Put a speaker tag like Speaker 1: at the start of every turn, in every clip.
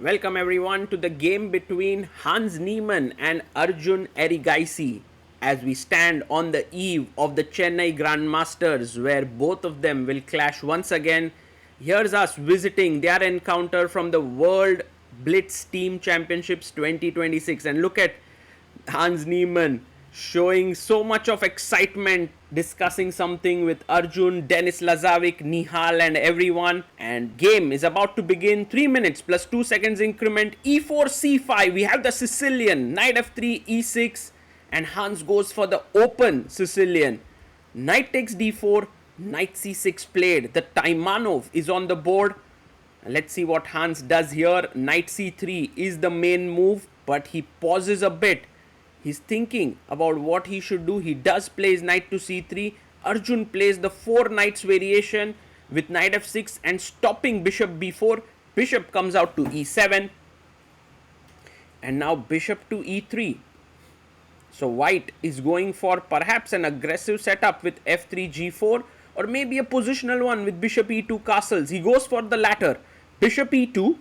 Speaker 1: Welcome everyone to the game between Hans Niemann and Arjun Erigaisi as we stand on the eve of the Chennai Grandmasters where both of them will clash once again. Here's us visiting their encounter from the World Blitz Team Championships 2026 and look at Hans Niemann showing so much of excitement, discussing something with Arjun, Denis Lazavic, Nihal, and everyone. And game is about to begin. 3 minutes plus 2 seconds increment. E4, C5. We have the Sicilian. Knight F3, E6. And Hans goes for the open Sicilian. Knight takes D4. Knight C6 played. The Taimanov is on the board. Let's see what Hans does here. Knight C3 is the main move, but he pauses a bit. He's thinking about what he should do. He does play his knight to c3. Arjun plays the 4 knights variation with knight f6 and stopping bishop b4. Bishop comes out to e7. And now bishop to e3. So white is going for perhaps an aggressive setup with f3 g4 or maybe a positional one with bishop e2 castles. He goes for the latter. Bishop e2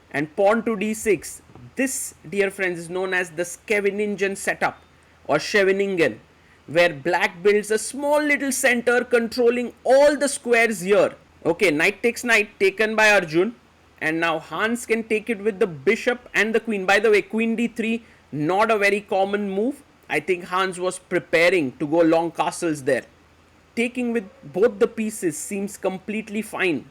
Speaker 1: and pawn to d6. This, dear friends, is known as the Scheveningen setup or Scheveningen, where black builds a small little center controlling all the squares here. Okay, knight takes knight taken by Arjun, and now Hans can take it with the bishop and the queen. By the way, queen d3, not a very common move. I think Hans was preparing to go long castles there. Taking with both the pieces seems completely fine.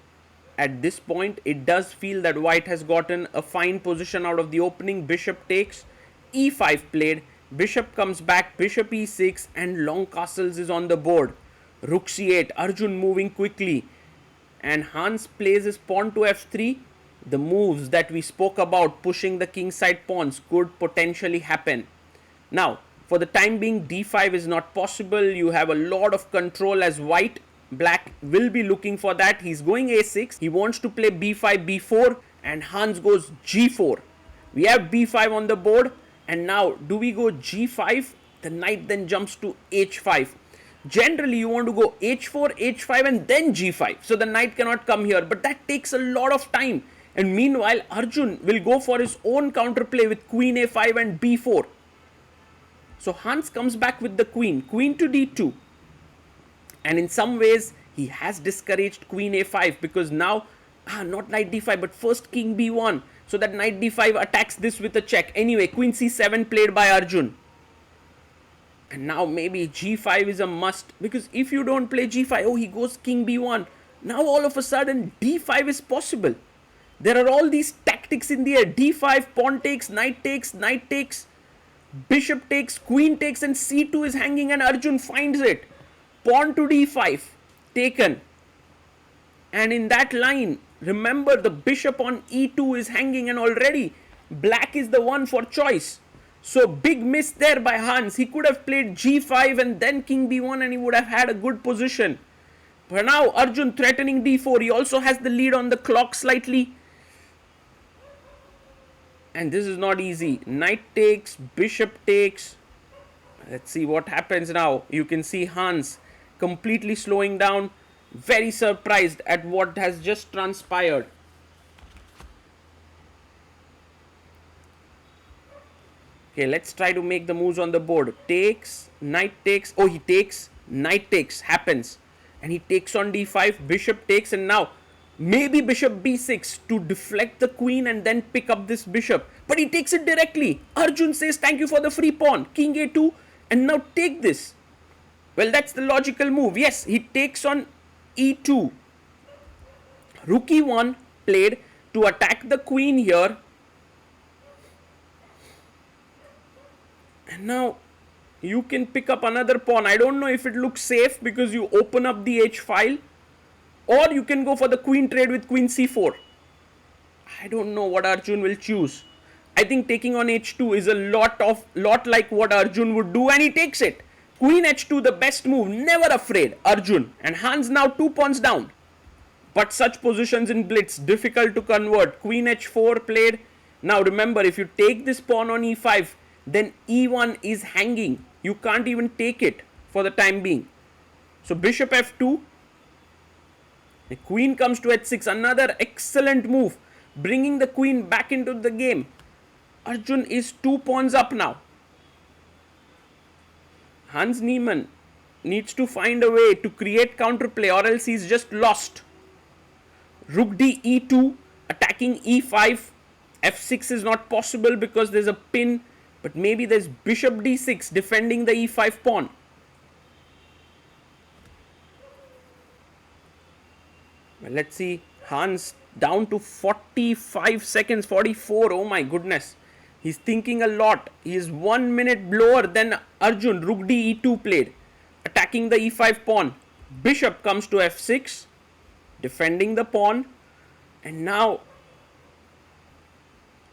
Speaker 1: At this point, it does feel that white has gotten a fine position out of the opening. Bishop takes, e5 played, bishop comes back, bishop e6, and long castles is on the board. Rook c8, Arjun moving quickly, and Hans plays his pawn to f3. The moves that we spoke about, pushing the kingside pawns, could potentially happen. Now, for the time being, d5 is not possible. You have a lot of control as white. Black will be looking for that. He's going a6. He wants to play b5, b4, and Hans goes g4. We have b5 on the board, and now do we go g5? The knight then jumps to h5. Generally, you want to go h4, h5, and then g5. So the knight cannot come here, but that takes a lot of time. And meanwhile, Arjun will go for his own counterplay with queen a5 and b4. So Hans comes back with the queen to d2. And in some ways, he has discouraged queen a5 because now, not knight d5, but first king b1. So that knight d5 attacks this with a check. Anyway, queen c7 played by Arjun. And now maybe g5 is a must because if you don't play g5, oh, he goes king b1. Now all of a sudden, d5 is possible. There are all these tactics in the air. d5, pawn takes, knight takes, bishop takes, queen takes, and c2 is hanging and Arjun finds it. Pawn to d5 taken, and in that line, remember the bishop on e2 is hanging and already black is the one for choice. So big miss there by Hans. He could have played g5 and then king b1 and he would have had a good position. But now Arjun threatening d4. He also has the lead on the clock slightly. And this is not easy. Knight takes, bishop takes. Let's see what happens now. You can see Hans completely slowing down, very surprised at what has just transpired. Okay, let's try to make the moves on the board. Takes, knight takes, oh, he takes, knight takes, happens. And he takes on d5, bishop takes, and now maybe bishop b6 to deflect the queen and then pick up this bishop. But he takes it directly. Arjun says, thank you for the free pawn. King a2, and now take this. Well, that's the logical move. Yes, he takes on e2. Rook e1 played to attack the queen here. And now you can pick up another pawn. I don't know if it looks safe because you open up the h file. Or you can go for the queen trade with queen c4. I don't know what Arjun will choose. I think taking on h2 is a lot like what Arjun would do, and he takes it. Queen h2, the best move, never afraid, Arjun. And Hans now 2 pawns down. But such positions in blitz, difficult to convert. Queen h4 played. Now remember, if you take this pawn on e5, then e1 is hanging. You can't even take it for the time being. So bishop f2. The queen comes to h6, another excellent move. bringing the queen back into the game. Arjun is 2 pawns up now. Hans Niemann needs to find a way to create counterplay or else he's just lost. Rook d e2, attacking e5. f6 is not possible because there's a pin, but maybe there's bishop d6 defending the e5 pawn. Well, let's see. Hans down to 45 seconds, 44. Oh my goodness. He's thinking a lot. He is 1 minute lower than Arjun. Rook d e2 played, attacking the e5 pawn. Bishop comes to f6, defending the pawn. And now,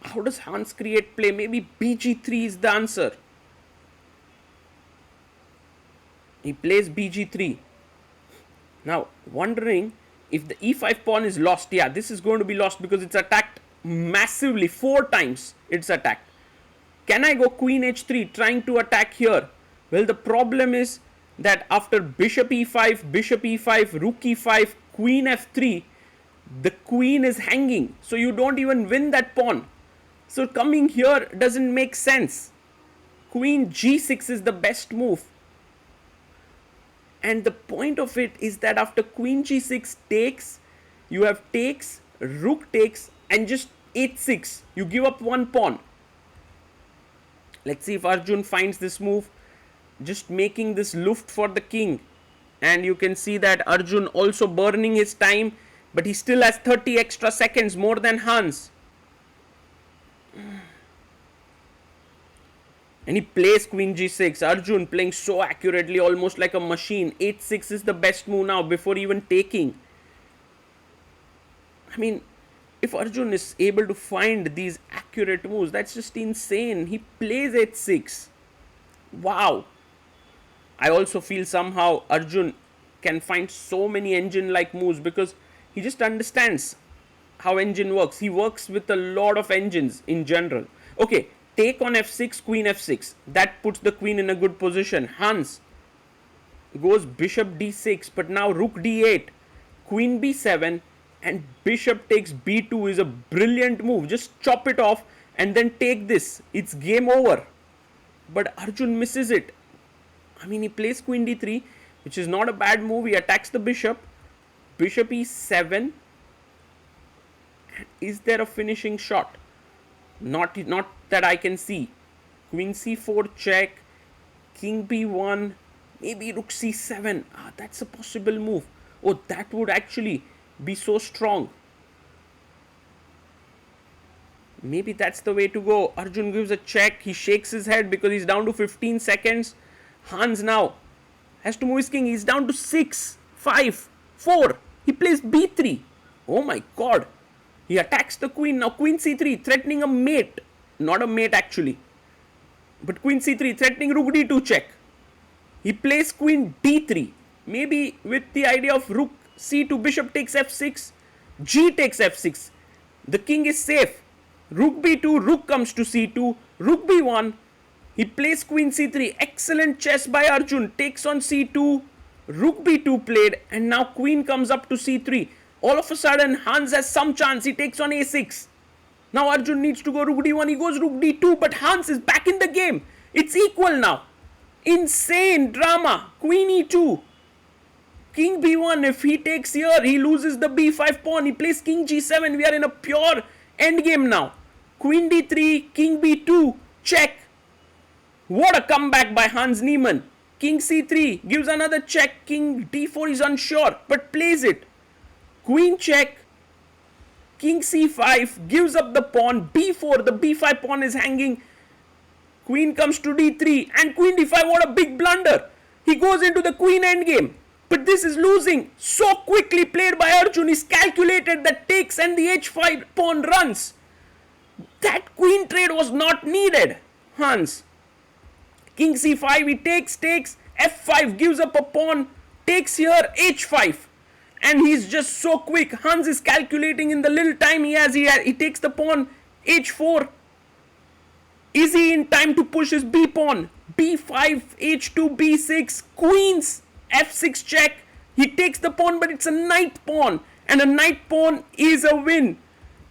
Speaker 1: how does Hans create play? Maybe bg3 is the answer. He plays bg3. Now, wondering if the e5 pawn is lost. Yeah, this is going to be lost because it's attacked massively. 4 times it's attacked. Can I go queen h3 trying to attack here? Well, the problem is that after bishop e5, rook e5, queen f3, the queen is hanging. So you don't even win that pawn. So coming here doesn't make sense. Queen g6 is the best move. And the point of it is that after queen g6 takes, you have takes, rook takes, and just h6. You give up 1 pawn. Let's see if Arjun finds this move. Just making this luft for the king. And you can see that Arjun also burning his time, but he still has 30 extra seconds, more than Hans. And he plays queen g6. Arjun playing so accurately, almost like a machine. h6 is the best move now before even taking. I mean, if Arjun is able to find these accurate moves, that's just insane. He plays h6. Wow. I also feel somehow Arjun can find so many engine-like moves because he just understands how engine works. He works with a lot of engines in general. Okay, take on f6, queen f6. That puts the queen in a good position. Hans goes bishop d6, but now rook d8, queen b7, and bishop takes b2 is a brilliant move. Just chop it off and then take this. It's game over. But Arjun misses it. I mean, he plays queen d3, which is not a bad move. He attacks the bishop. Bishop e7. Is there a finishing shot? Not that I can see. Queen c4 check. King b1. Maybe rook c7. That's a possible move. Oh, that would actually be so strong. Maybe that's the way to go. Arjun gives a check. He shakes his head because he's down to 15 seconds. Hans now has to move his king. He's down to 6, 5, 4. He plays b3. Oh my god. He attacks the queen. Now queen c3 threatening a mate. Not a mate actually. But queen c3 threatening rook d2 check. He plays queen d3. Maybe with the idea of rook c2, bishop takes f6. G takes f6. The king is safe. Rook b2, rook comes to c2. Rook b1. He plays queen c3. Excellent chess by Arjun. Takes on c2. Rook b2 played. And now queen comes up to c3. All of a sudden, Hans has some chance. He takes on a6. Now Arjun needs to go rook d1. He goes rook d2. But Hans is back in the game. It's equal now. Insane drama. Queen e2. King b1. If he takes here, he loses the b5 pawn. He plays king g7. We are in a pure endgame now. Queen d3. King b2. Check. What a comeback by Hans Niemann. King c3 gives another check. King d4 is unsure but plays it. Queen check. King c5 gives up the pawn. b4, the b5 pawn is hanging. Queen comes to d3 and queen d5. What a big blunder. He goes into the queen endgame. But this is losing. So quickly played by Arjun. He's calculated that takes and the h5 pawn runs. That queen trade was not needed. Hans. King c5, he takes, f5, gives up a pawn, takes here, h5. And he's just so quick. Hans is calculating in the little time he has. He takes the pawn, h4. Is he in time to push his b pawn? b5, h2, b6, queens, f6 check. He takes the pawn, but it's a knight pawn. And a knight pawn is a win.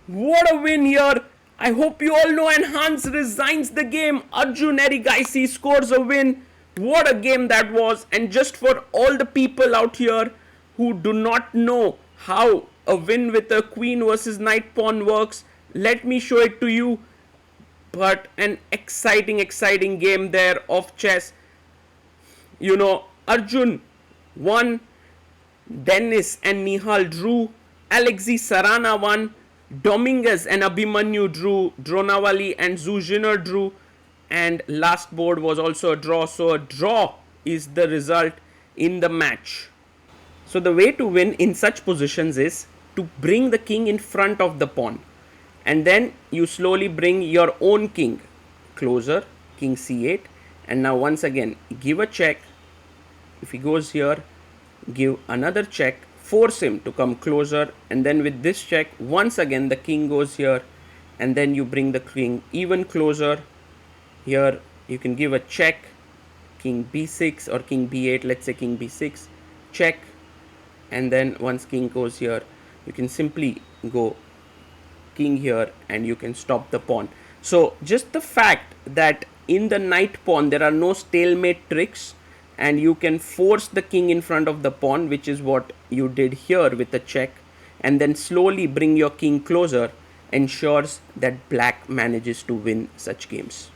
Speaker 1: What a win here! I hope you all know, and Hans resigns the game. Arjun Erigaisi scores a win. What a game that was! And just for all the people out here who do not know how a win with a queen versus knight pawn works, let me show it to you. But an exciting game there of chess. Arjun won, Dennis and Nihal drew, Alexei Sarana won, Dominguez and Abhimanyu drew, Dronawali and Zuzhiner drew, and last board was also a draw. So a draw is the result in the match. So the way to win in such positions is to bring the king in front of the pawn, and then you slowly bring your own king closer, king c8, and now once again give a check. If he goes here, give another check, force him to come closer, and then with this check once again the king goes here, and then you bring the king even closer. Here you can give a check, king b6 or king b8, let's say king b6, check, and then once king goes here you can simply go king here and you can stop the pawn. So just the fact that in the knight pawn there are no stalemate tricks, and you can force the king in front of the pawn, which is what you did here with a check, and then slowly bring your king closer, ensures that black manages to win such games.